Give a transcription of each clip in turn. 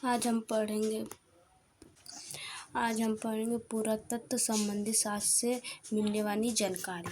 आज हम पढ़ेंगे पुरातत्व संबंधी शास्त्र से मिलने वाली जानकारी।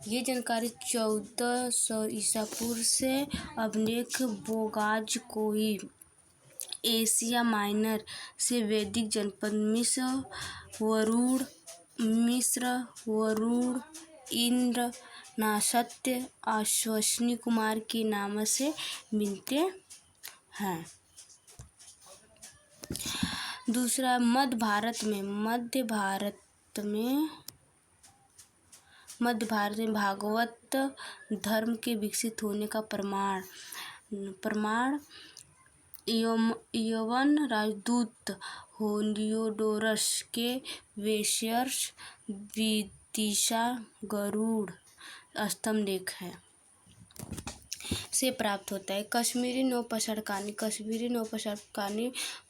ये जानकारी 1400 ईसा पूर्व से अभिलेख बोगाज-कोई एशिया माइनर से वैदिक जनपद मिस्र, इंद्र, नासत्य, अश्वनी कुमार के नाम से मिलते हैं। दूसरा, मध्य भारत में भागवत धर्म के विकसित होने का प्रमाण यवन राजदूत हेलियोडोरस के वेश्यर्ष विदिशा गरुड़ स्तंभ लेख है से प्राप्त होता है। कश्मीरी नौपशारकानी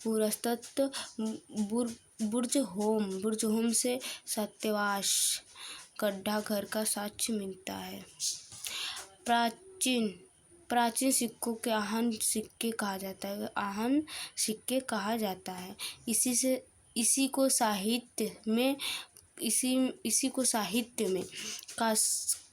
पुरातत्व बुर्ज होम से सत्यावास गड्ढा घर का साक्ष्य मिलता है। प्राचीन सिक्कों के आहन सिक्के कहा जाता है। इसी को साहित्य में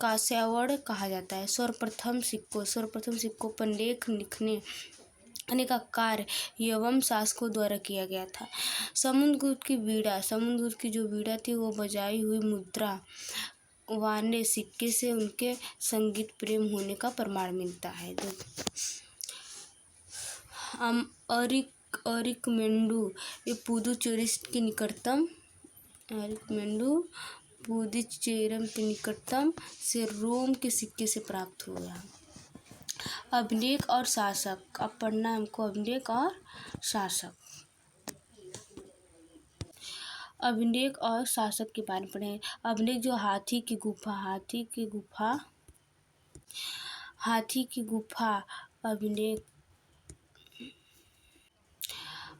कास्यावड़ कहा जाता है। सर्वप्रथम सिक्कों पर लेख लिखने का कार्य यवन शासकों द्वारा किया गया था। समुद्रगुप्त की जो वीणा थी वो बजाई हुई मुद्रा वाले सिक्के से उनके संगीत प्रेम होने का प्रमाण मिलता है। अरिकमेंडू ये पुदुचेरी के निकटतम से रोम के सिक्के से प्राप्त हुआ। अभिलेख और शासक। अब पढ़ना हमको अभिलेख और शासक। अभिलेख और शासक के बारे में पढ़ें। अभिलेख जो हाथी की गुफा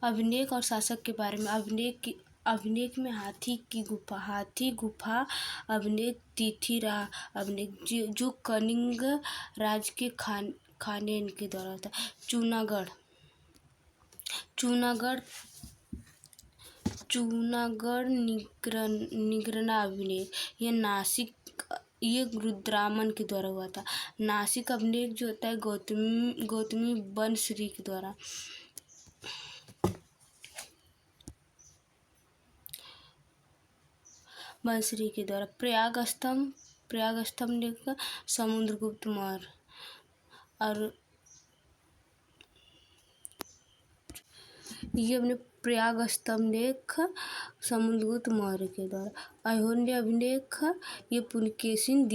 अभिलेख और शासक के बारे में। अभिलेख में हाथी गुफा अभिलेख तिथिरा अभिलेख जो कलिंग राज के खानेन के द्वारा था। चूनागढ़ निगरना अभिलेख ये रुद्रामन के द्वारा हुआ था। नासिक अभिलेख जो होता है गौतमी बनश्री के द्वारा। प्रयाग स्तंभ लेख समुद्रगुप्त मौर्य और ये अपने प्रयाग स्तंभ लेख समुद्रगुप्त मौर्य के द्वारा। ऐहोल्य अभिलेख ये पुलकेशिन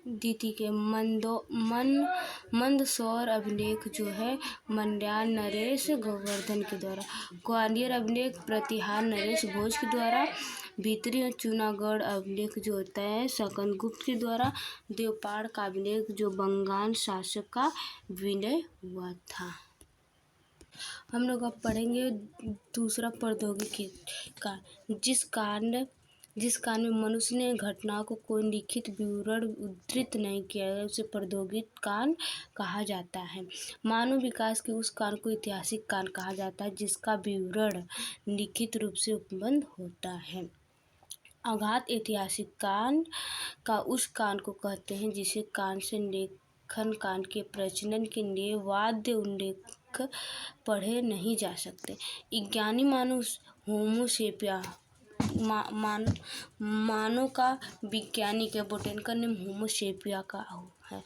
दीति के। मंदसौर अभिलेख जो है मंड्याल नरेश गोवर्धन के द्वारा। ग्वालियर अभिलेख प्रतिहार नरेश भोज के द्वारा। भीतरी और चूनागढ़ अभिलेख जो होता है सकंदगुप्त के द्वारा। देवपाड़ का अभिलेख जो बंगाल शासक का विलय हुआ था। हम लोग अब पढ़ेंगे दूसरा प्रौद्योगिकी का। जिस काल में मनुष्य ने घटनाओं को कोई लिखित विवरण उद्धृत नहीं किया है उसे प्रौद्योगिक काल कहा जाता है। मानव विकास के उस काल को ऐतिहासिक काल कहा जाता है जिसका विवरण लिखित रूप से उपलब्ध होता है। अगाध ऐतिहासिक काल का उस काल को कहते हैं जिसे काल से लेखन काल के प्रचलन के लिए वाद्य उल्लेख पढ़े नहीं जा सकते। ज्ञानी मानव होमोसेपिया मानव का वैज्ञानिक बोटेनिकल नेम होमोसेपिया का है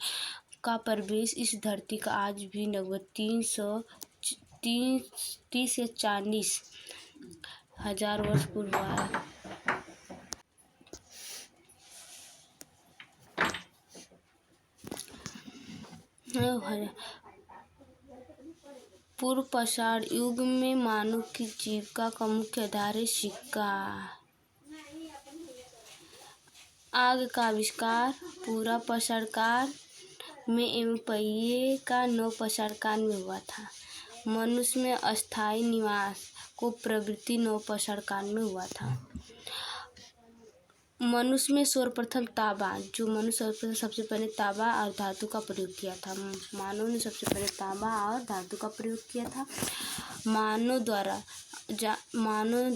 का प्रवेश इस धरती का आज भी लगभग 30 से 40 हजार वर्ष पूर्व हुआ है। पूर्व पाषाण युग में मानव की जीविका का मुख्य आधार है सिक्का। आग का आविष्कार पूर्व पाषाण काल में एवं पहिए का नवपाषाण काल में हुआ था। मनुष्य में अस्थायी निवास को प्रवृत्ति नवपाषाण काल में हुआ था। मनुष्य में सर्वप्रथम तांबा, जो मनुष्य सबसे पहले तांबा और धातु का प्रयोग किया था। मानव ने सबसे पहले तांबा और धातु का प्रयोग किया था। मानव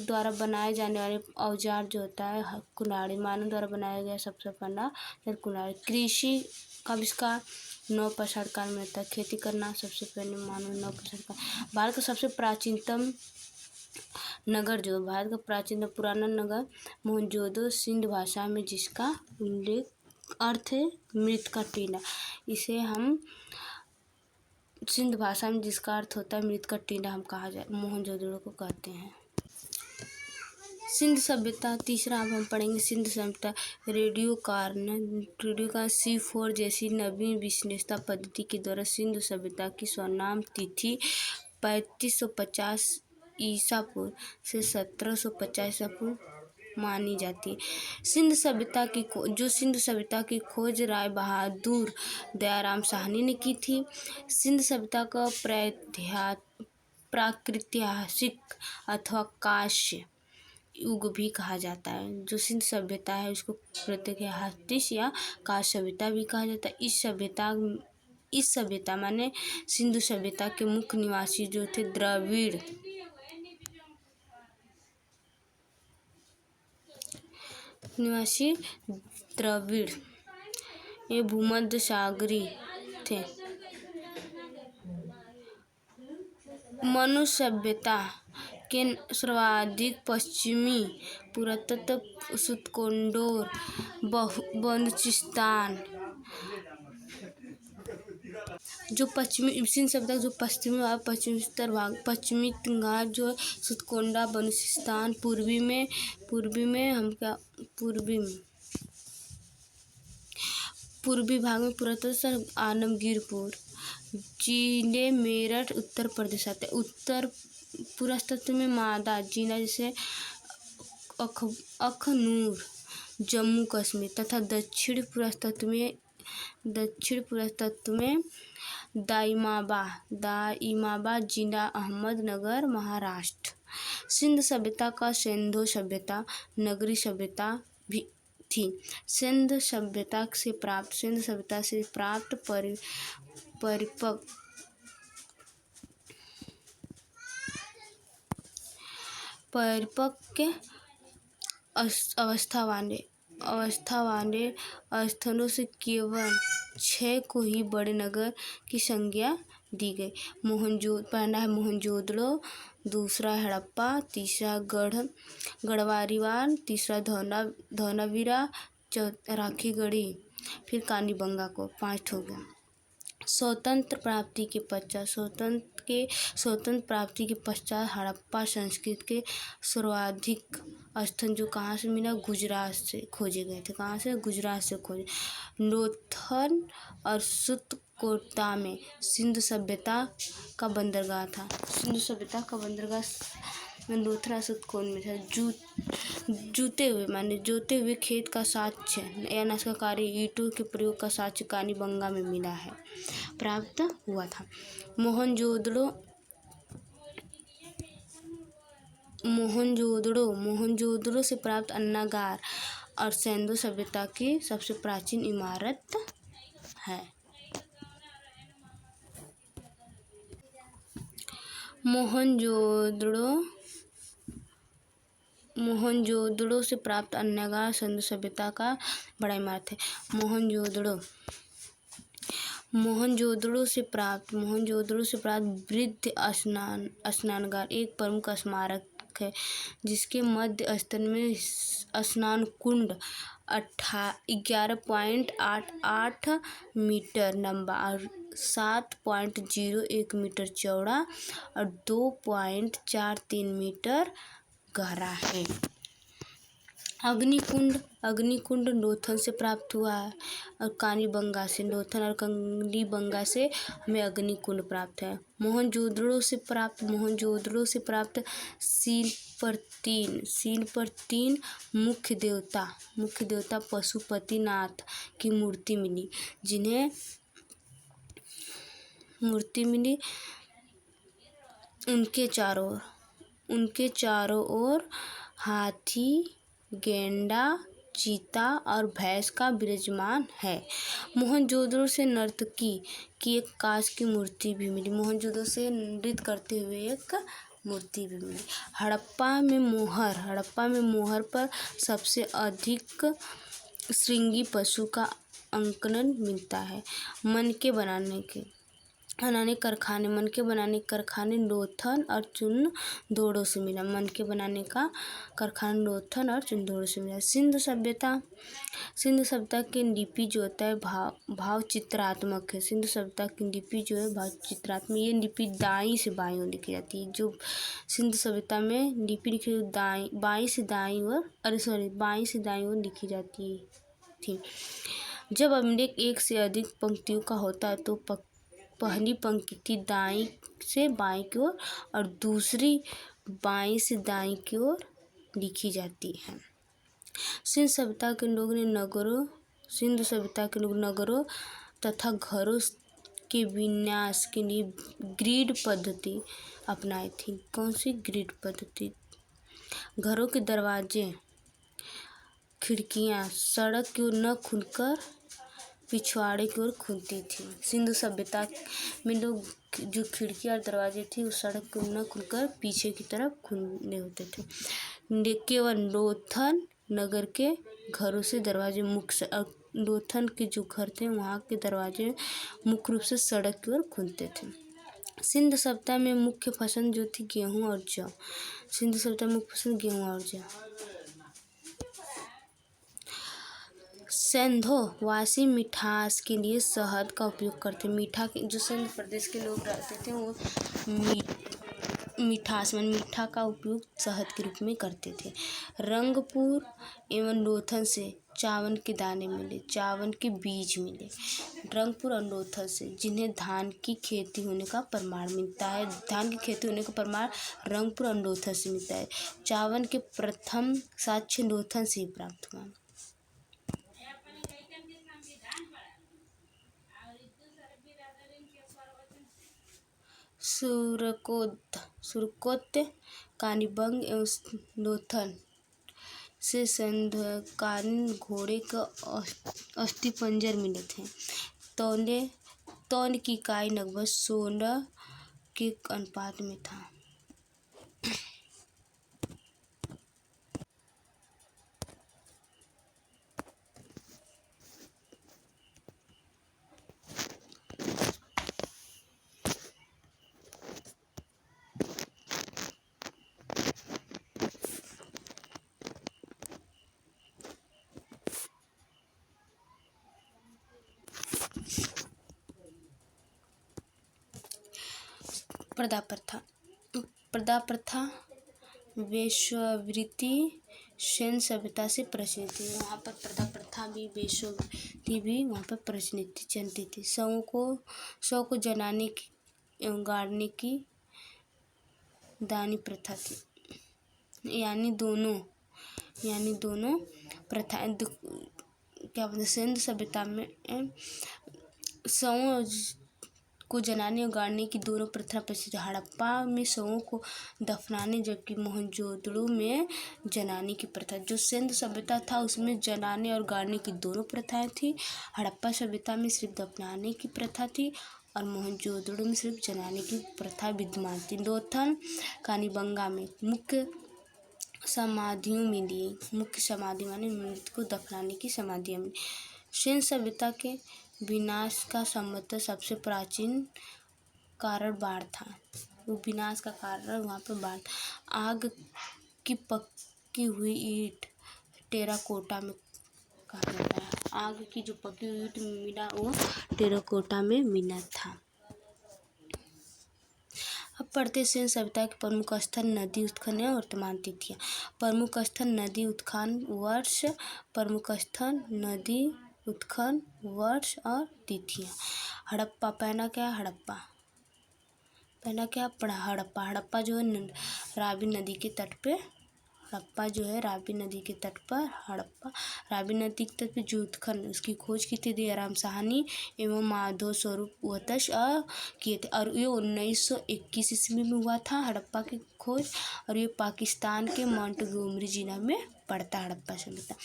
द्वारा बनाए जाने वाले औजार जो होता है कुल्हाड़ी, मानव द्वारा बनाया गया सबसे पहला कुल्हाड़ी। कृषि का आविष्कार नवपाषाण काल में होता है। खेती करना सबसे पहले मानव नवपाषाण काल। भारत का सबसे प्राचीनतम नगर, जो भारत का प्राचीन पुराना नगर मोहनजोदड़ो सिंध भाषा में, जिसका उल्लेख अर्थ है मृत का टीला। इसे हम सिंध भाषा में जिसका अर्थ होता है मृत का टीला हम कहा जाए मोहनजोदड़ो को कहते हैं। सिंध सभ्यता, तीसरा अब हम पढ़ेंगे सिंध सभ्यता। रेडियो का C4 जैसी नवीन विश्लेषण पद्धति के द्वारा सिंधु सभ्यता की स्वर्णिम तिथि 3550 ईसा पूर्व से 1750 ईसा पूर्व मानी जाती है। सिंध सभ्यता की खोज राय बहादुर दयाराम साहनी ने की थी। सिंध सभ्यता का प्राकृतिहासिक अथवा कांस्य युग भी कहा जाता है। जो सिंध सभ्यता है उसको प्राकृतिक या कांस्य सभ्यता भी कहा जाता है। इस सभ्यता माने सिंधु सभ्यता के मुख्य निवासी जो थे द्रविड़, ये भूमध्य सागरीय थे। मनु सभ्यता के सर्वाधिक पश्चिमी पुरातत्व सुतकोंडोर, बलूचिस्तान, जो पश्चिमी सिंध सभ्यता जो पश्चिमी घाट जो है सुतकोंडा, बलूचिस्तान, पूर्वी भाग में पुरातत्व आलमगीरपुर जिले मेरठ उत्तर प्रदेश आते हैं। उत्तर पुरातत्व में मादा जिला जैसे अखनूर जम्मू कश्मीर तथा दक्षिण पुरातत्व में दाइमाबा जिला अहमदनगर महाराष्ट्र। सिंध सभ्यता का सिंधु सभ्यता नगरी सभ्यता भी थी। सिंध सभ्यता से प्राप्त परिपक्व अवस्था वाले स्थलों से केवल 6 को ही बड़े नगर की संज्ञा दी गई। पहला है मोहनजोदड़ो, दूसरा हड़प्पा, तीसरा गढ़वारीवाल, तीसरा धौलावीरा, चौथा राखीगढ़ी, फिर कालीबंगा को 5 हो गया। स्वतंत्र प्राप्ति के पश्चात हड़प्पा संस्कृति के सर्वाधिक स्थल जो कहाँ से मिला, गुजरात से खोजे गए थे। कहाँ से? गुजरात से खोजे। लोथल और सुतकोटा में सिंधु सभ्यता का बंदरगाह था। सिंधु सभ्यता का बंदरगाह लोथल सुतकोट में था। जोते हुए खेत का साक्ष्य या नस्काकारी ईंटों के प्रयोग का साक्ष्य कालीबंगा में मिला है, प्राप्त हुआ था। मोहनजोदड़ो से प्राप्त अन्नागार और सिंधु सभ्यता की सबसे प्राचीन इमारत है। मोहनजोदड़ो से प्राप्त अन्नागार सिंधु सभ्यता का बड़ा इमारत है। मोहनजोदड़ो से प्राप्त वृद्ध स्नानागार एक प्रमुख स्मारक है, जिसके मध्य स्थल में स्नान कुंड 11.88 मीटर लंबा और 7.01 मीटर चौड़ा और 2.43 मीटर गहरा है। अग्निकुंड लोथल से प्राप्त हुआ है और कालीबंगा से। लोथल और कालीबंगा से हमें अग्निकुंड प्राप्त है। मोहनजोदड़ो से प्राप्त सील पर तीन मुख्य देवता पशुपतिनाथ की मूर्ति मिली। उनके चारों ओर हाथी, गेंडा, चीता और भैंस का विराजमान है। मोहनजोदड़ो से नर्तकी की एक कांच की मूर्ति भी मिली। मोहनजोदड़ो से नृत्य करते हुए एक मूर्ति भी मिली। हड़प्पा में मोहर पर सबसे अधिक श्रृंगी पशु का अंकन मिलता है। मनके बनाने कारखाने लोथल और चुनदोड़ो से मिला। मनके बनाने का कारखाना लोथल और चुनदोड़ो से मिला। सिंधु सभ्यता की लिपि जो होता है भाव चित्रात्मक है। सिंधु सभ्यता की लिपि जो है भाव चित्रात्मक, ये लिपि दाईं से बाईं ओर लिखी जाती है। जो सिंधु सभ्यता में लिपि लिखी बाईं से दाईं ओर लिखी जाती थी। जब अभिलेख एक से अधिक पंक्तियों का होता है तो पहली पंक्ति दाईं से बाईं की ओर और दूसरी बाईं से दाईं की ओर लिखी जाती है। सिंधु सभ्यता के लोग नगरों तथा घरों के विन्यास के लिए ग्रिड पद्धति अपनाई थी। कौन सी ग्रिड पद्धति? घरों के दरवाजे खिड़कियां सड़क की ओर न खुलकर पिछवाड़े की ओर खुलती थी। सिंधु सभ्यता में लोग जो खिड़की और दरवाजे थे वो सड़क की ओर न खुलकर पीछे की तरफ खुले होते थे। केवल लोथल नगर के घरों से दरवाजे लोथल के जो घर थे वहाँ के दरवाजे मुख्य रूप से सड़क की ओर खुलते थे। सिंधु सभ्यता में मुख्य फसल जो थी गेहूँ और जौ। सिंधु सभ्यता में मुख्य फसल गेहूँ और जौ। सिंधोवासी मिठास के लिए शहद का उपयोग करते। जो सिंध प्रदेश के लोग रहते थे वो मीठा का उपयोग शहद के रूप में करते थे। रंगपुर एवं लोथल से चावल के दाने मिले, चावल के बीज मिले। रंगपुर और लोथल से जिन्हें धान की खेती होने का प्रमाण मिलता है। धान की खेती होने का प्रमाण रंगपुर और लोथल से मिलता है। चावल के प्रथम साक्ष्य लोथल से ही प्राप्त हुआ। सुरकोत कालीबंग एवं लोथल से संध्याकालीन घोड़े का अस्थिपंजर मिले थे। तौल की इकाई लगभग 16 के अनुपात में था। प्रदा प्रथा वेश्यावृत्ति सेन सभ्यता से प्रचलित थी। वहाँ पर प्रदा प्रथा भी वेश्यावृत्ति भी वहाँ पर प्रचलित चलती थी। शव को जलाने की एवं गाड़ने की दानी प्रथा थी। यानी दोनों प्रथा क्या बोलते। सिंधु सभ्यता में शवों को जलाने और गाड़ने की दोनों प्रथा प्रचलित। हड़प्पा में शवों को दफनाने जबकि मोहनजोदड़ो में जलाने की प्रथा। जो सिंधु सभ्यता था उसमें जलाने और गाड़ने की दोनों प्रथाएं थी। हड़प्पा सभ्यता में सिर्फ दफनाने की प्रथा थी और मोहनजोदड़ो में सिर्फ जलाने की प्रथा विद्यमान थी। लोथल कालीबंगा में मुख्य समाधि माने मृत को दफनाने की समाधियाँ मिली। सिंधु सभ्यता के विनाश का संभवतः सबसे प्राचीन कारण बाढ़ था। वो विनाश का कारण वहाँ पर बाढ़। आग की पकी हुई ईंट टेराकोटा में कहा जाता है। आग की जो पकी हुई ईंट मिला वो टेराकोटा में मिला था। अब पढ़ते सिंधु सभ्यता के प्रमुख स्थल, नदी उत्खनन और वर्तमान तिथियाँ। प्रमुख स्थल, नदी उत्खनन वर्ष, प्रमुख स्थल, नदी उत्खनन वर्ष और तिथियाँ। हड़प्पा पहला क्या? हड़प्पा जो है रावी नदी के तट पे हड़प्पा जो है रावी नदी के तट पर, हड़प्पा रावी नदी के तट पर जो उत्खनन उसकी खोज की थी दयाराम साहनी एवं माधव स्वरूप वतस किए थे। और ये 1921 ईस्वी में हुआ था हड़प्पा की खोज, और ये पाकिस्तान के मोंटगोमरी जिला में पड़ता है हड़प्पा सभ्यता।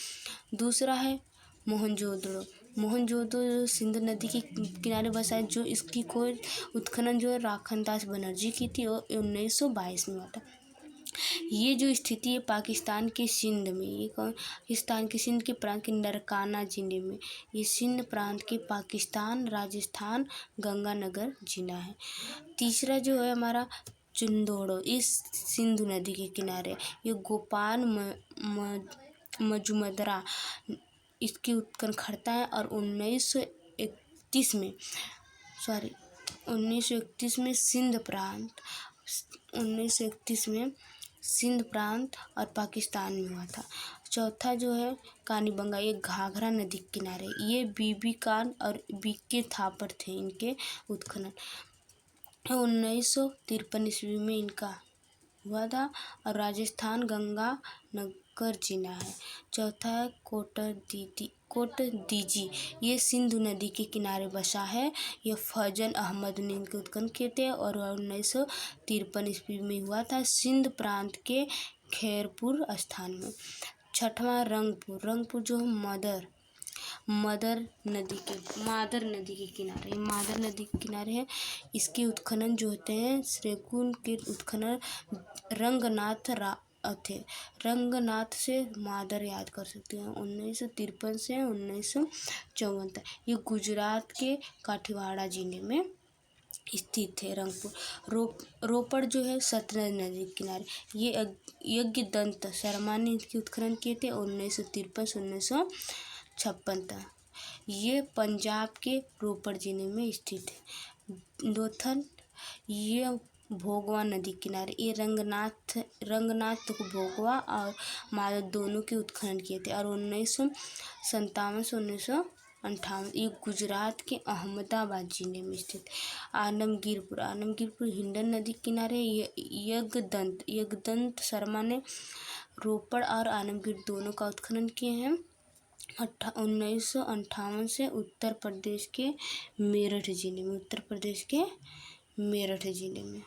दूसरा है मोहनजोदड़ो। मोहनजोदड़ो सिंध नदी के किनारे बसा है, जो इसकी खोज उत्खनन जो है राखनदास बनर्जी की थी और 1922 में हुआ था। ये जो स्थिति है पाकिस्तान के सिंध में, ये पाकिस्तान के सिंध के प्रांत के नरकाना जिले में, ये सिंध प्रांत के पाकिस्तान राजस्थान गंगानगर जिला है। तीसरा जो है हमारा चुंदोड़ो, इस सिंधु नदी के किनारे, ये गोपाल मजुमदार इसकी उत्खनन करता है और 1931 में सिंध प्रांत और पाकिस्तान में हुआ था। चौथा जो है कानीबंगा, ये घाघरा नदी के किनारे, ये बीबी खान और बीके थापर थे इनके उत्खनन। 1953 ईस्वी में इनका हुआ था और राजस्थान गंगानगर जिला है। चौथा है कोटदीजी, ये सिंधु नदी के किनारे बसा है, ये फजल अहमद ने इनके उत्खनन किए थे और 1953 ईस्वी में हुआ था सिंध प्रांत के खैरपुर स्थान में। छठवां रंगपुर जो मादर नदी के किनारे है, इसके उत्खनन जो होते हैं श्रेकुन के उत्खनन रंगनाथ से मादर याद कर सकते हैं 1953 से 1954 तक। ये गुजरात के काठियावाड़ जिले में स्थित है रंगपुर। रोपड़ जो है सतलज नदी के किनारे, ये यज्ञदंत शर्मा ने इसके उत्खनन किए थे 1953 से 1956 तक। ये पंजाब के रोपड़ जिले में स्थित है। लोथल, ये भोगवा नदी किनारे, ये रंगनाथ को भोगवा और माधव दोनों के उत्खनन किए थे और 1957 से 1958। ये गुजरात के अहमदाबाद जिले में स्थित। आलमगीरपुर हिंडन नदी किनारे, ये यज्ञदंत शर्मा ने रोपड़ और आलमगीर दोनों का उत्खनन किए हैं 1958 से उत्तर प्रदेश के मेरठ जिले में। उत्तर प्रदेश के मेरठ जिले में।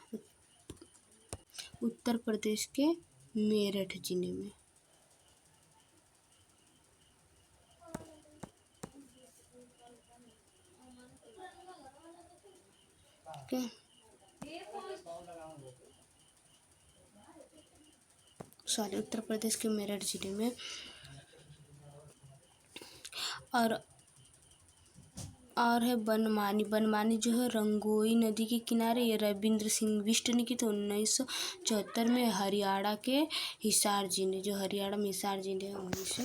और है बनमानी जो है रंगोई नदी के किनारे, ये रविंद्र सिंह बिष्ट ने की तो 1974 में हरियाणा में हिसार जिले है वहीं से